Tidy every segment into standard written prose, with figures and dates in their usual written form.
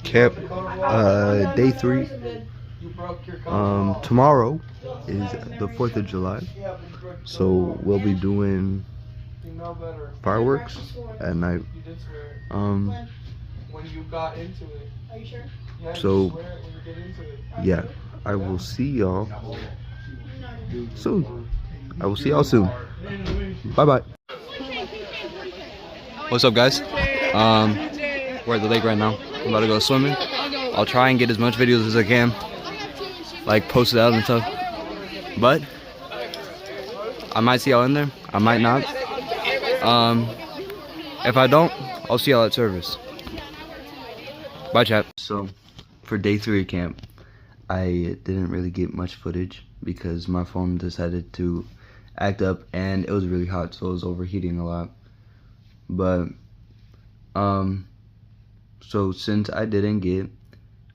Camp, day 3. Tomorrow is the 4th of July, so we'll be doing fireworks at night. So yeah, I will see y'all soon. Bye bye. What's up, guys? We're at the lake right now. I'm about to go swimming. I'll try and get as much videos as I can, like post it out and stuff. But I might see y'all in there. I might not. If I don't, I'll see y'all at service. Bye, chat. So for day 3 of camp, I didn't really get much footage because my phone decided to act up and it was really hot, so it was overheating a lot. But so since I didn't get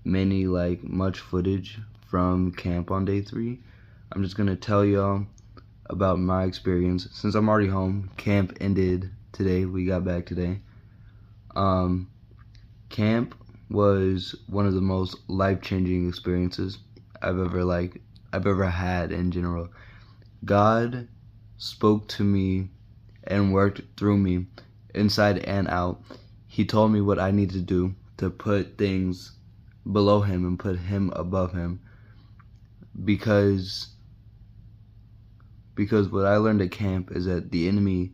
much footage from camp on day 3, I'm just gonna tell y'all about my experience. Since I'm already home, camp ended today. We got back today. Camp was one of the most life-changing experiences I've ever had in general. God spoke to me and worked through me inside and out. He told me what I need to do to put things below him and put him above him, because what I learned at camp is that the enemy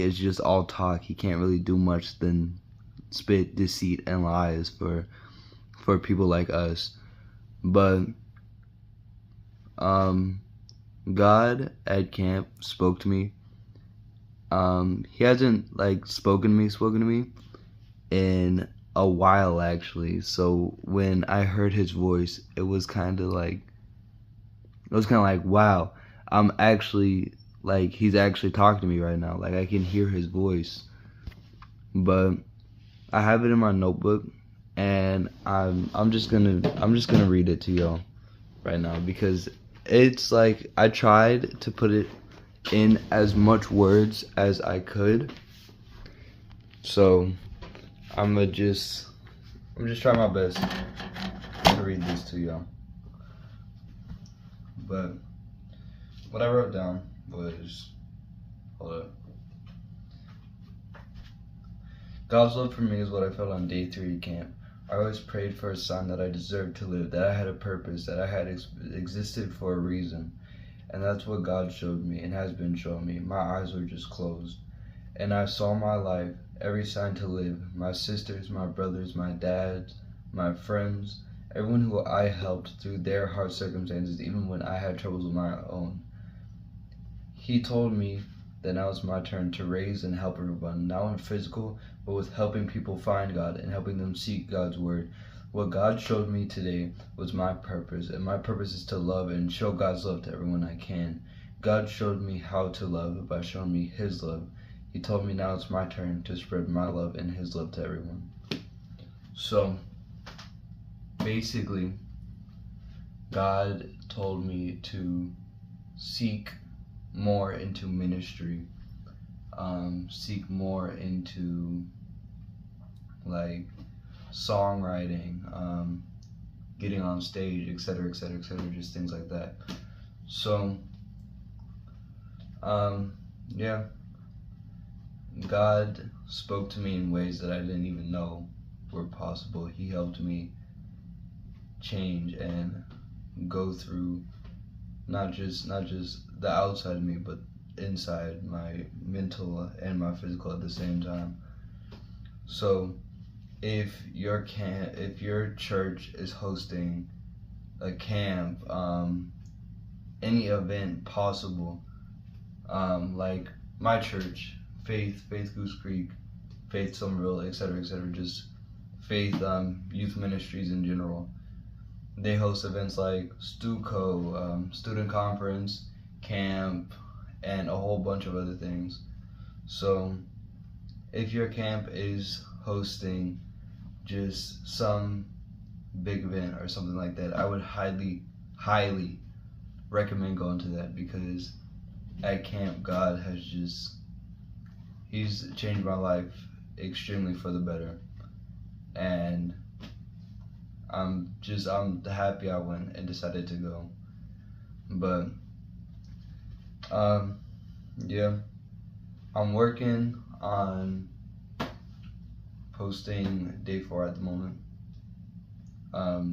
is just all talk. He can't really do much than spit deceit and lies for people like us. But God at camp spoke to me. He hasn't spoken to me in a while, actually. So when I heard his voice, it was kind of like wow, I'm actually he's actually talking to me right now. Like, I can hear his voice. But I have it in my notebook, and I'm just gonna read it to y'all right now, because it's I tried to put it in as much words as I could. So I'm just trying my best to read this to y'all. But what I wrote down was, hold up. God's love for me is what I felt on day 3 camp. I always prayed for a sign that I deserved to live, that I had a purpose, that I had existed for a reason. And that's what God showed me and has been showing me. My eyes were just closed. And I saw my life, every sign to live. My sisters, my brothers, my dad, my friends, everyone who I helped through their hard circumstances, even when I had troubles with my own. He told me that now it's my turn to raise and help everyone, not in physical, but with helping people find God and helping them seek God's word. What God showed me today was my purpose, and my purpose is to love and show God's love to everyone I can. God showed me how to love by showing me his love. He told me now it's my turn to spread my love and his love to everyone. So basically, God told me to seek more into ministry, seek more into songwriting, getting on stage, etc., etc., etc., just things like that. So yeah, God spoke to me in ways that I didn't even know were possible. He helped me change and go through not just the outside of me, but inside, my mental and my physical at the same time. So if your church is hosting a camp, any event possible, like my church, Faith Goose Creek, Faith Somerville, etc., etc., just Faith youth ministries in general, they host events like StuCo, student conference, camp, and a whole bunch of other things. So if your camp is hosting just some big event or something like that, I would highly recommend going to that, because at camp, God has he's changed my life extremely for the better. and I'm happy I went and decided to go. But yeah, I'm working on posting day 4 at the moment.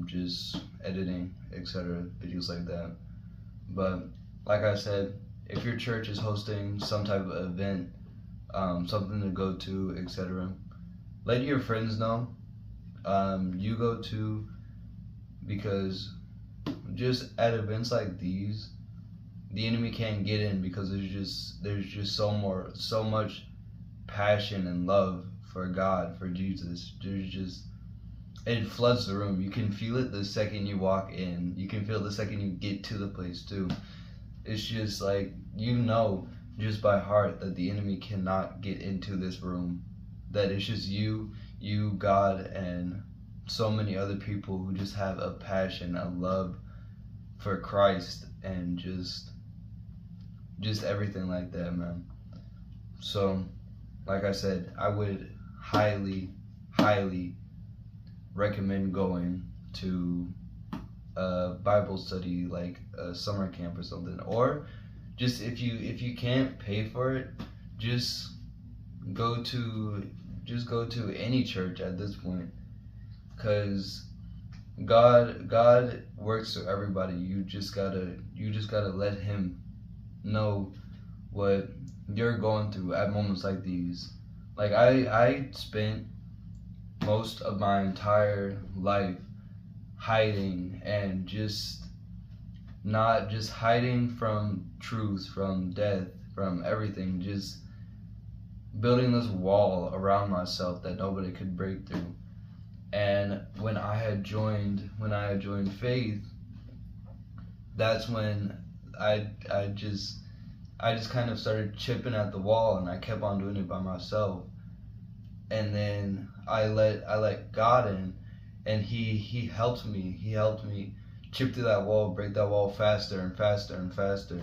Just editing, etc., videos like that. But like I said, if your church is hosting some type of event, something to go to, etc., let your friends know. You go to, because just at events like these, the enemy can't get in, because there's just so much passion and love for God, for Jesus. It floods the room. You can feel it the second you walk in. You can feel it the second you get to the place too. It's just like, just by heart, that the enemy cannot get into this room. That it's just you, God, and so many other people who just have a passion, a love for Christ, and just everything like that, man. So, like I said, I would highly recommend going to a Bible study, like a summer camp or something. Or just if you can't pay for it, just go to any church at this point, because God works through everybody. You just gotta let Him know what you're going through at moments like these. Like I spent most of my entire life hiding, and not just hiding from truth, from death, from everything, just building this wall around myself that nobody could break through. And when I had joined faith, that's when I just kind of started chipping at the wall, and I kept on doing it by myself. And then I let God in, and He helped me. He helped me chip through that wall, break that wall faster and faster and faster,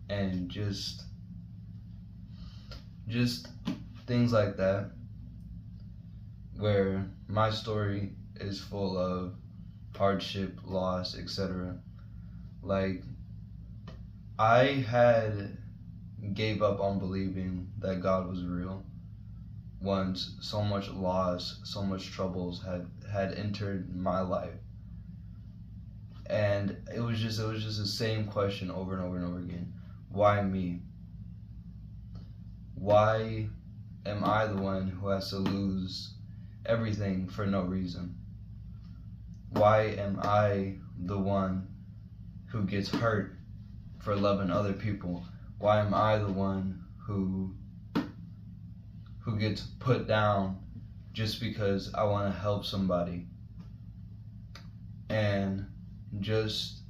and just things like that, where my story is full of hardship, loss, etc. Like, I had gave up on believing that God was real once so much loss, so much troubles had entered my life. And it was just the same question over and over and over again. Why me? Why am I the one who has to lose everything for no reason? Why am I the one who gets hurt for loving other people? Why am I the one who gets put down just because I want to help somebody? And just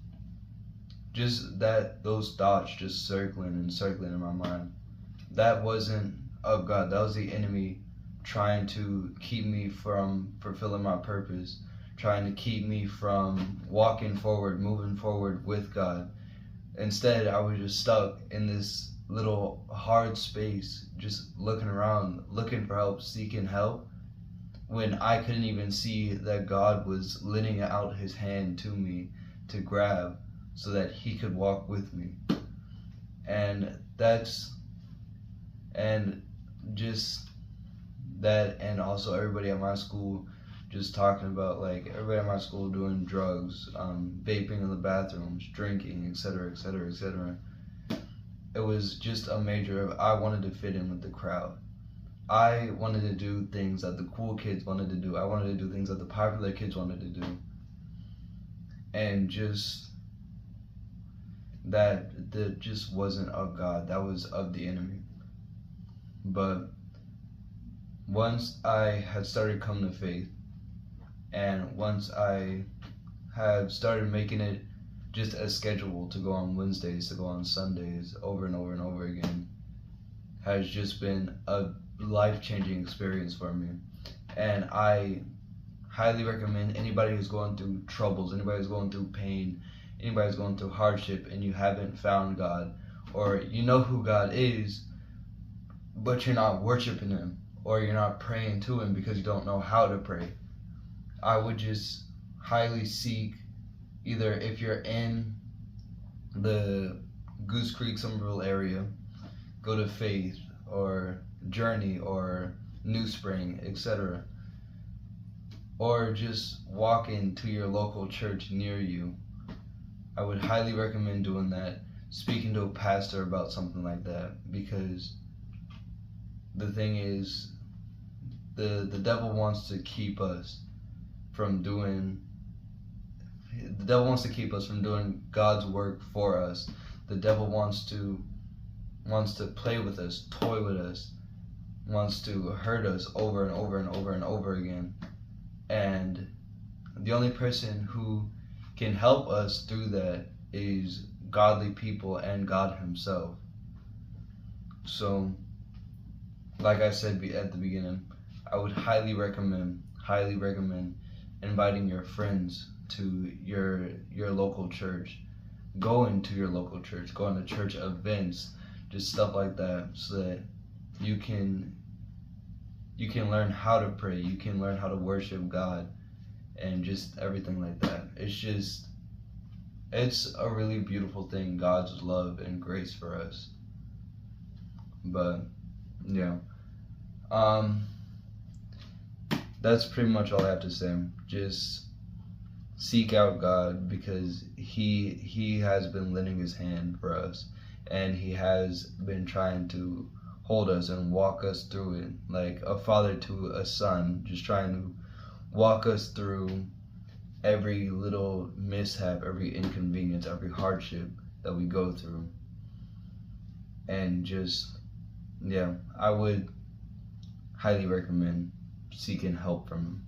those thoughts just circling in my mind. That wasn't of God. That was the enemy trying to keep me from fulfilling my purpose, trying to keep me from walking forward, moving forward with God. Instead, I was just stuck in this little hard space, just looking around, looking for help, seeking help, when I couldn't even see that God was lending out His hand to me to grab so that He could walk with me. And just that, and also everybody at my school just talking about, like, everybody at my school doing drugs, vaping in the bathrooms, drinking, etc., etc., etc. It was just a major, I wanted to fit in with the crowd. I wanted to do things that the cool kids wanted to do. I wanted to do things that the popular kids wanted to do. And that just wasn't of God. That was of the enemy. But once I had started coming to faith, and once I had started making it just a schedule to go on Wednesdays, to go on Sundays, over and over and over again, has just been a life-changing experience for me. And I highly recommend anybody who's going through troubles, anybody who's going through pain, anybody who's going through hardship, and you haven't found God, or you know who God is, but you're not worshiping Him, or you're not praying to Him because you don't know how to pray. I would just highly seek, either if you're in the Goose Creek, Somerville area, go to Faith or Journey or New Spring, etc. Or just walk into your local church near you. I would highly recommend doing that, speaking to a pastor about something like that, because the thing is, the devil wants to keep us from doing God's work for us. The devil wants to play with us, toy with us, wants to hurt us over and over and over and over again. And the only person who can help us through that is godly people and God himself. So, like I said at the beginning, I would highly recommend inviting your friends to your local church, going to your local church, going to church events, just stuff like that, so that you can learn how to pray, you can learn how to worship God, and just everything like that. It's a really beautiful thing, God's love and grace for us. But yeah, that's pretty much all I have to say. Just seek out God, because he has been lending his hand for us, and he has been trying to hold us and walk us through it, like a father to a son, just trying to walk us through every little mishap, every inconvenience, every hardship that we go through. And just, yeah, I would highly recommend seeking help from him.